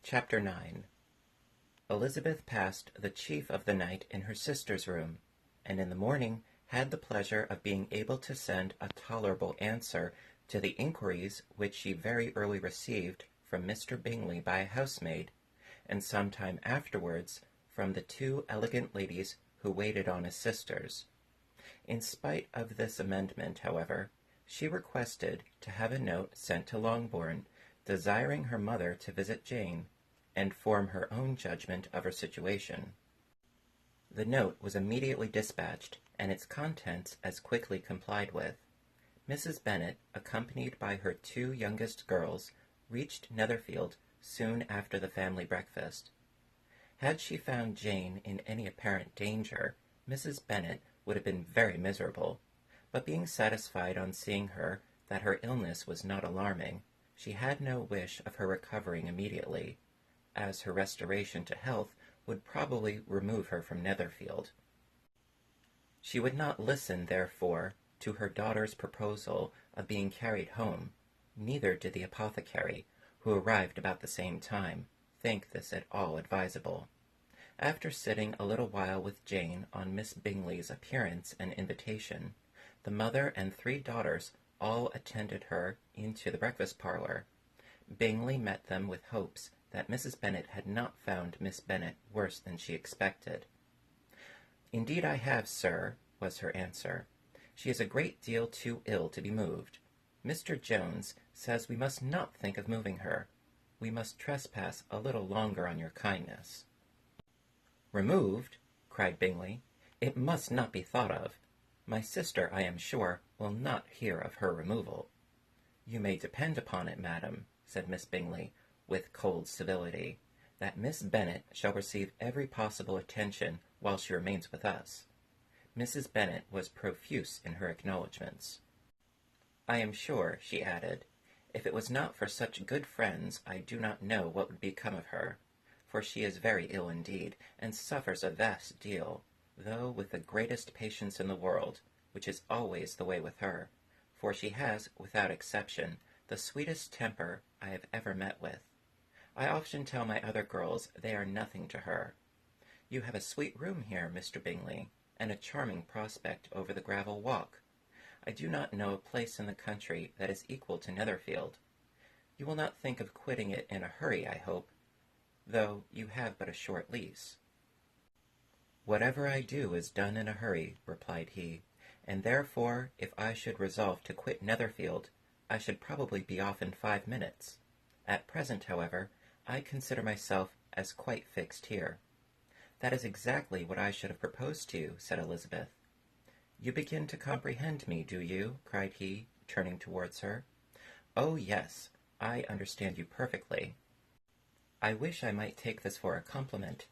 Chapter 9. Elizabeth passed the chief of the night in her sister's room, and in the morning had the pleasure of being able to send a tolerable answer to the inquiries which she very early received from Mr. Bingley by a housemaid, and some time afterwards from the two elegant ladies who waited on his sisters. In spite of this amendment, however, she requested to have a note sent to Longbourn, desiring her mother to visit Jane, and form her own judgment of her situation. The note was immediately dispatched, and its contents as quickly complied with. Mrs. Bennet, accompanied by her two youngest girls, reached Netherfield soon after the family breakfast. Had she found Jane in any apparent danger, Mrs. Bennet would have been very miserable, but being satisfied on seeing her that her illness was not alarming, she had no wish of her recovering immediately, as her restoration to health would probably remove her from Netherfield. She would not listen, therefore, to her daughter's proposal of being carried home, neither did the apothecary, who arrived about the same time, think this at all advisable. After sitting a little while with Jane on Miss Bingley's appearance and invitation, the mother and three daughters all attended her into the breakfast parlour. Bingley met them with hopes that Mrs. Bennet had not found Miss Bennet worse than she expected. "Indeed I have, sir," was her answer. "She is a great deal too ill to be moved. Mr. Jones says we must not think of moving her. We must trespass a little longer on your kindness." "Removed?" cried Bingley. "It must not be thought of. My sister, I am sure, will not hear of her removal." "You may depend upon it, madam," said Miss Bingley, with cold civility, "that Miss Bennet shall receive every possible attention while she remains with us." Mrs. Bennet was profuse in her acknowledgments. "I am sure," she added, "if it was not for such good friends, I do not know what would become of her, for she is very ill indeed, and suffers a vast deal, though with the greatest patience in the world, which is always the way with her, for she has, without exception, the sweetest temper I have ever met with. I often tell my other girls they are nothing to her. You have a sweet room here, Mr. Bingley, and a charming prospect over the gravel walk. I do not know a place in the country that is equal to Netherfield. You will not think of quitting it in a hurry, I hope, though you have but a short lease." "Whatever I do is done in a hurry," replied he, "and therefore, if I should resolve to quit Netherfield, I should probably be off in 5 minutes. At present, however, I consider myself as quite fixed here." "That is exactly what I should have proposed to you," said Elizabeth. "You begin to comprehend me, do you?" cried he, turning towards her. "Oh, yes, I understand you perfectly. I wish I might take this for a compliment,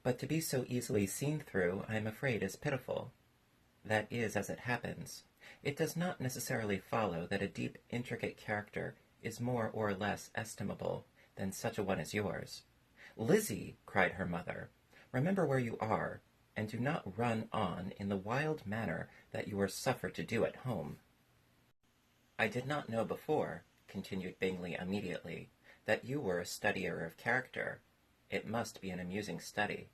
but to be so easily seen through I am afraid is pitiful. That is as it happens. It does not necessarily follow that a deep, intricate character is more or less estimable than such a one as yours." "Lizzie," cried her mother, "remember where you are, and do not run on in the wild manner that you were suffered to do at home." "I did not know before," continued Bingley immediately, "that you were a studier of character. It must be an amusing study."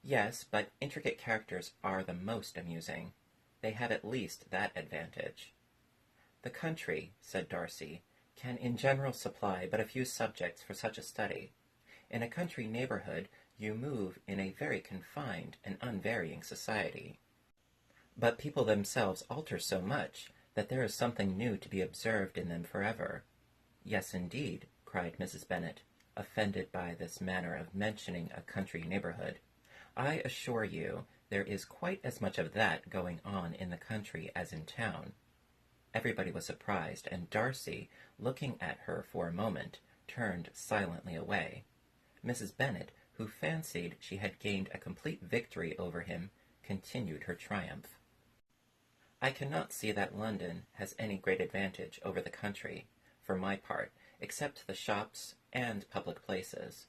"Yes, but intricate characters are the most amusing. They have at least that advantage." "The country," said Darcy, "can in general supply but a few subjects for such a study. In a country neighbourhood you move in a very confined and unvarying society. But people themselves alter so much that there is something new to be observed in them forever." "Yes, indeed," cried Mrs. Bennet, offended by this manner of mentioning a country neighbourhood. "I assure you there is quite as much of that going on in the country as in town." Everybody was surprised, and Darcy, looking at her for a moment, turned silently away. Mrs. Bennet, who fancied she had gained a complete victory over him, continued her triumph. "I cannot see that London has any great advantage over the country, for my part, except the shops and public places.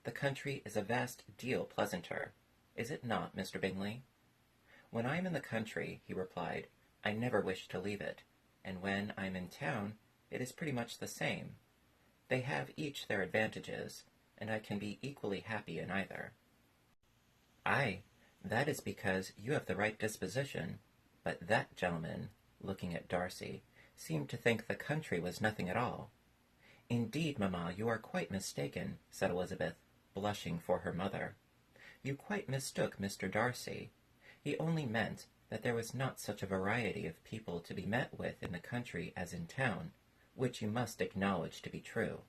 The country is a vast deal pleasanter. Is it not, Mr. Bingley?" "When I am in the country," he replied, "I never wish to leave it, and when I am in town, it is pretty much the same. They have each their advantages, and I can be equally happy in either. Ay, that is because you have the right disposition, but that gentleman, looking at Darcy, seemed to think the country was nothing at all. Indeed, mamma, you are quite mistaken, said Elizabeth, blushing for her mother. You quite mistook Mr. Darcy. He only meant that there was not such a variety of people to be met with in the country as in town, which you must acknowledge to be true.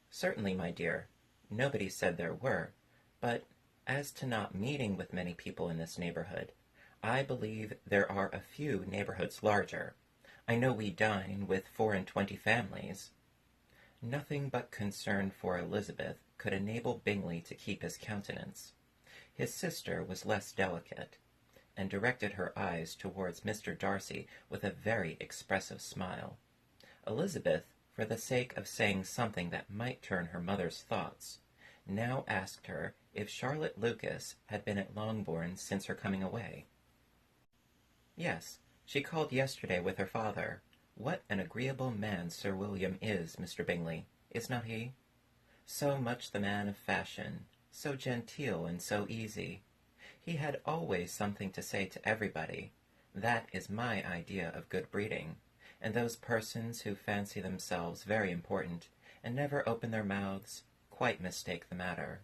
Certainly, my dear, nobody said there were, but as to not meeting with many people in this neighborhood, I believe there are a few neighborhoods larger. I know we dine with 24 families. Nothing but concern for Elizabeth could enable Bingley to keep his countenance. His sister was less delicate, and directed her eyes towards Mr. Darcy with a very expressive smile. Elizabeth, for the sake of saying something that might turn her mother's thoughts, now asked her if Charlotte Lucas had been at Longbourn since her coming away. Yes, she called yesterday with her father. What an agreeable man Sir William is, Mr. Bingley, is not he? So much the man of fashion, so genteel and so easy. He had always something to say to everybody. That is my idea of good breeding, and those persons who fancy themselves very important, and never open their mouths, quite mistake the matter.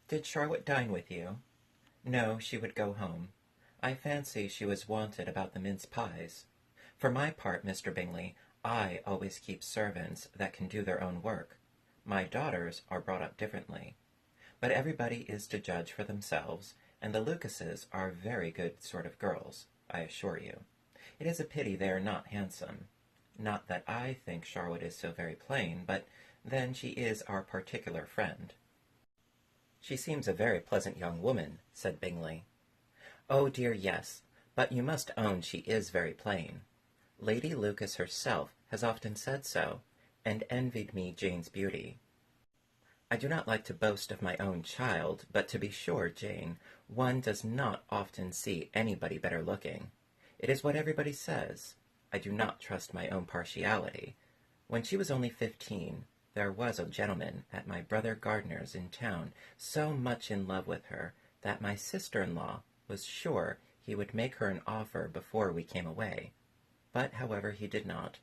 Did Charlotte dine with you? No, she would go home. I fancy she was wanted about the mince pies. For my part, Mr. Bingley, I always keep servants that can do their own work. My daughters are brought up differently. But everybody is to judge for themselves, and the Lucases are very good sort of girls, I assure you. It is a pity they are not handsome. Not that I think Charlotte is so very plain, but then she is our particular friend. She seems a very pleasant young woman, said Bingley. Oh dear, yes, but you must own she is very plain. Lady Lucas herself has often said so, and envied me Jane's beauty. I do not like to boast of my own child, but to be sure, Jane, one does not often see anybody better looking. It is what everybody says. I do not trust my own partiality. When she was only 15, there was a gentleman at my brother Gardiner's in town so much in love with her that my sister-in-law was sure he would make her an offer before we came away. But, however, he did not.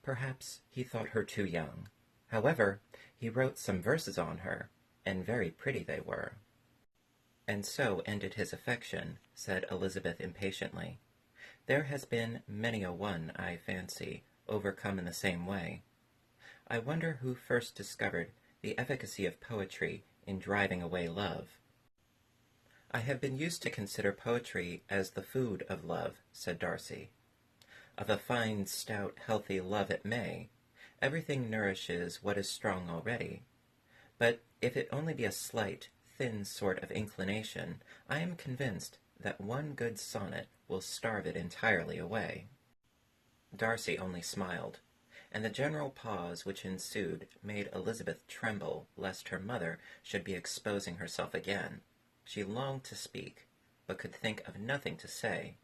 Perhaps he thought her too young. However, he wrote some verses on her, and very pretty they were. And so ended his affection, said Elizabeth impatiently. There has been many a one, I fancy, overcome in the same way. I wonder who first discovered the efficacy of poetry in driving away love. I have been used to consider poetry as the food of love, said Darcy. Of a fine, stout, healthy love it may. Everything nourishes what is strong already. But if it only be a slight, thin sort of inclination, I am convinced that one good sonnet will starve it entirely away. Darcy only smiled, and the general pause which ensued made Elizabeth tremble lest her mother should be exposing herself again. She longed to speak, but could think of nothing to say,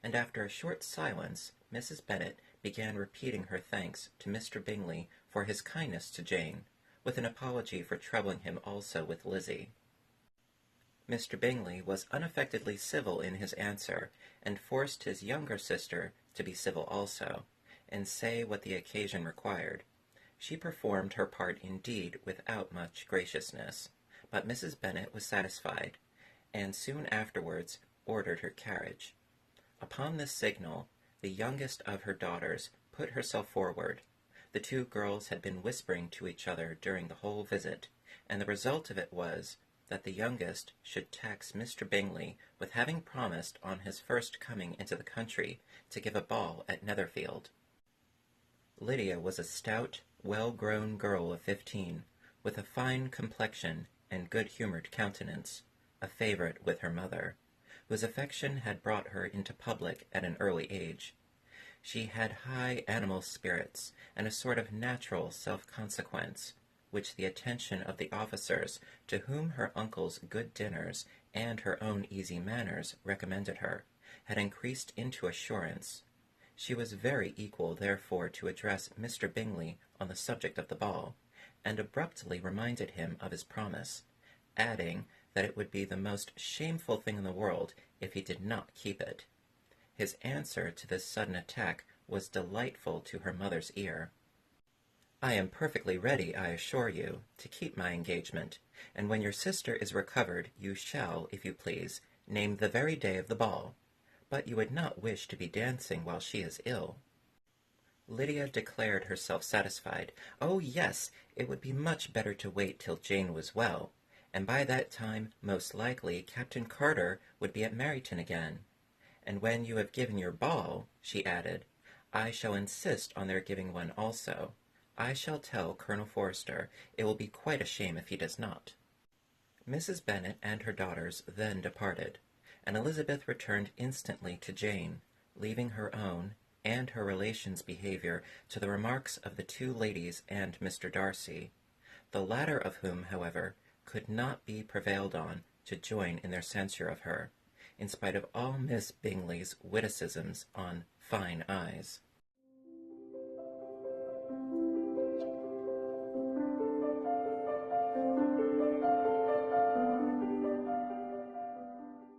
and after a short silence Mrs. Bennet began repeating her thanks to Mr. Bingley for his kindness to Jane, with an apology for troubling him also with Lizzie. Mr. Bingley was unaffectedly civil in his answer, and forced his younger sister to be civil also, and say what the occasion required. She performed her part indeed without much graciousness, but Mrs. Bennet was satisfied, and soon afterwards ordered her carriage. Upon this signal, the youngest of her daughters put herself forward. The two girls had been whispering to each other during the whole visit, and the result of it was that the youngest should tax Mr. Bingley with having promised on his first coming into the country to give a ball at Netherfield. Lydia was a stout, well-grown girl of 15, with a fine complexion and good-humoured countenance, a favourite with her mother, whose affection had brought her into public at an early age. She had high animal spirits, and a sort of natural self-consequence, which the attention of the officers, to whom her uncle's good dinners and her own easy manners recommended her, had increased into assurance. She was very equal, therefore, to address Mr. Bingley on the subject of the ball, and abruptly reminded him of his promise, adding that it would be the most shameful thing in the world if he did not keep it. His answer to this sudden attack was delightful to her mother's ear. "I am perfectly ready, I assure you, to keep my engagement, and when your sister is recovered you shall, if you please, name the very day of the ball. But you would not wish to be dancing while she is ill." Lydia declared herself satisfied. Oh, yes, it would be much better to wait till Jane was well, and by that time, most likely, Captain Carter would be at Meryton again. "And when you have given your ball," she added, "I shall insist on their giving one also. I shall tell Colonel Forster. It will be quite a shame if he does not." Mrs. Bennet and her daughters then departed, and Elizabeth returned instantly to Jane, leaving her own and her relations' behaviour to the remarks of the two ladies and Mr. Darcy, the latter of whom, however, could not be prevailed on to join in their censure of her, in spite of all Miss Bingley's witticisms on fine eyes.